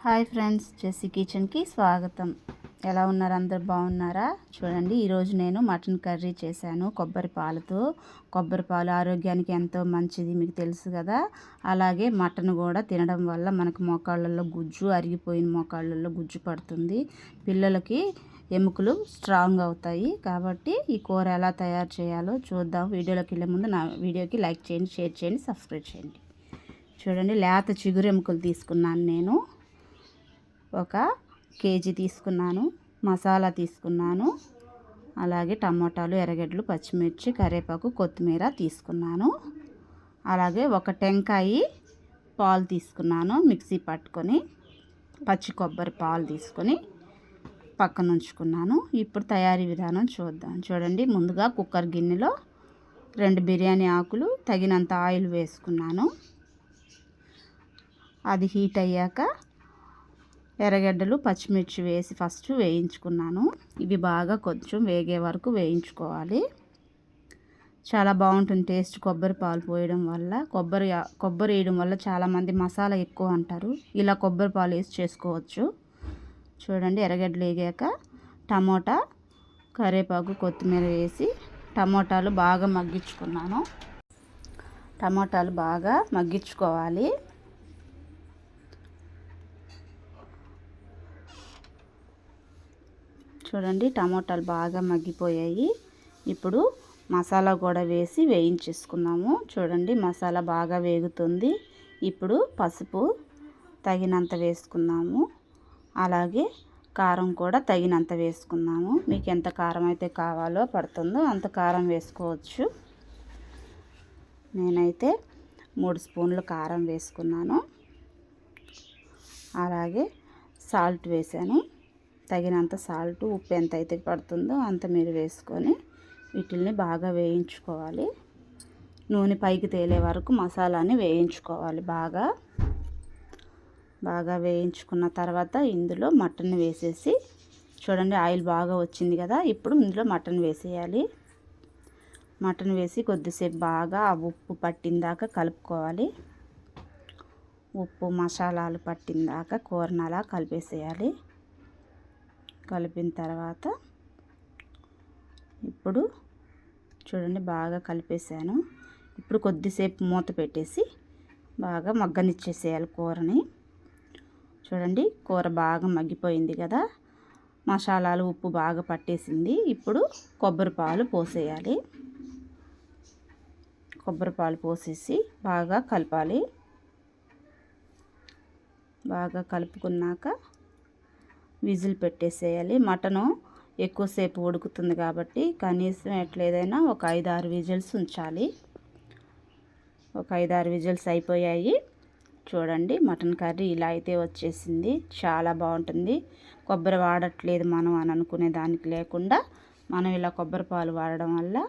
Hi friends, Jessie కిచెన్కి స్వాగతం. ఎలా ఉన్నారు? అందరు బాగున్నారా? చూడండి, ఈరోజు నేను మటన్ కర్రీ చేశాను కొబ్బరి పాలతో. కొబ్బరి పాలు ఆరోగ్యానికి ఎంతో మంచిది, మీకు తెలుసు కదా. అలాగే మటన్ కూడా తినడం వల్ల మనకు మోకాళ్ళల్లో గుజ్జు, అరిగిపోయిన మోకాళ్ళల్లో గుజ్జు పడుతుంది. పిల్లలకి ఎముకలు స్ట్రాంగ్ అవుతాయి. కాబట్టి ఈ కూర ఎలా తయారు చేయాలో చూద్దాం. వీడియోలోకి వెళ్ళే ముందు నా వీడియోకి లైక్ చేయండి, షేర్ చేయండి, సబ్స్క్రైబ్ చేయండి. చూడండి, లేత చిగురు ఎముకలు తీసుకున్నాను నేను. 1 కేజీ తీసుకున్నాను. మసాలా తీసుకున్నాను. అలాగే టమోటాలు, ఎర్రగడ్డలు, పచ్చిమిర్చి, కరివేపాకు, కొత్తిమీర తీసుకున్నాను. అలాగే 1 టెంకాయ పాలు తీసుకున్నాను. మిక్సీ పట్టుకొని పచ్చి కొబ్బరి పాలు తీసుకొని పక్కన ఉంచుకున్నాను. ఇప్పుడు తయారీ విధానం చూద్దాం. చూడండి, ముందుగా కుక్కర్ గిన్నెలో 2 బిర్యానీ ఆకులు, తగినంత ఆయిల్ వేసుకున్నాను. అది హీట్ అయ్యాక ఎర్రగడ్డలు, పచ్చిమిర్చి వేసి ఫస్ట్ వేయించుకున్నాను. ఇవి బాగా కొంచెం వేగే వరకు వేయించుకోవాలి. చాలా బాగుంటుంది టేస్ట్ కొబ్బరి పాలు పోయడం వల్ల. కొబ్బరి వేయడం వల్ల చాలామంది మసాలా ఎక్కువ అంటారు. ఇలా కొబ్బరి పాలు వేసి చేసుకోవచ్చు. చూడండి, ఎర్రగడ్డలు వేగాక టమోటా, కరివేపాకు, కొత్తిమీర వేసి టమోటాలు బాగా మగ్గించుకున్నాను. టమోటాలు బాగా మగ్గించుకోవాలి. చూడండి, టమోటాలు బాగా మగ్గిపోయాయి. ఇప్పుడు మసాలా కూడా వేసి వేయించేసుకున్నాము. చూడండి, మసాలా బాగా వేగుతుంది. ఇప్పుడు పసుపు తగినంత వేసుకున్నాము. అలాగే కారం కూడా తగినంత వేసుకున్నాము. మీకు ఎంత కారం అయితే కావాలో పడుతుందో అంత కారం వేసుకోవచ్చు. నేనైతే 3 స్పూన్లు కారం వేసుకున్నాను. అలాగే సాల్ట్ వేసాను. తగినంత సాల్ట్, ఉప్పు ఎంత అయితే పడుతుందో అంత మీరు వేసుకొని వీటిల్ని బాగా వేయించుకోవాలి. నూనె పైకి తేలే వరకు మసాలాని వేయించుకోవాలి. బాగా వేయించుకున్న తర్వాత ఇందులో మటన్ వేసేసి, చూడండి ఆయిల్ బాగా వచ్చింది కదా. ఇప్పుడు ఇందులో మటన్ వేసేయాలి. మటన్ వేసి కొద్దిసేపు బాగా ఆ ఉప్పు పట్టిందాకా కలుపుకోవాలి. ఉప్పు మసాలాలు పట్టిందాకా కూరని అలా కలిపేసేయాలి. కలిపిన తర్వాత ఇప్పుడు చూడండి బాగా కలిపేసాను. ఇప్పుడు కొద్దిసేపు మూత పెట్టేసి బాగా మగ్గనిచ్చేసేయాలి కూరని. చూడండి, కూర బాగా మగ్గిపోయింది కదా. మసాలాలు, ఉప్పు బాగా పట్టేసింది. ఇప్పుడు కొబ్బరి పాలు పోసేయాలి. కొబ్బరి పాలు పోసేసి బాగా కలపాలి. బాగా కలుపుకున్నాక విజిల్ పెట్టేసేయాలి. మటను ఎక్కువసేపు ఉడుకుతుంది కాబట్టి కనీసం ఎట్లేదైనా ఒక 5-6 విజిల్స్ ఉంచాలి. ఒక 5-6 విజిల్స్ అయిపోయాయి. చూడండి, మటన్ కర్రీ ఇలా అయితే వచ్చేసింది. చాలా బాగుంటుంది. కొబ్బరి వాడట్లేదు మనం అని అనుకునే దానికి లేకుండా మనం ఇలా కొబ్బరి పాలు వాడడం వల్ల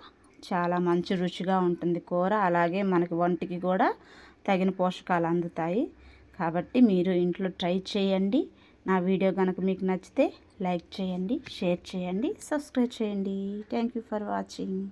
చాలా మంచి రుచిగా ఉంటుంది కూర. అలాగే మనకి ఒంటికి కూడా తగిన పోషకాలు అందుతాయి. కాబట్టి మీరు ఇంట్లో ట్రై చేయండి. నా వీడియో కనుక మీకు నచ్చితే లైక్ చేయండి, షేర్ చేయండి, సబ్స్క్రైబ్ చేయండి. Thank you for watching.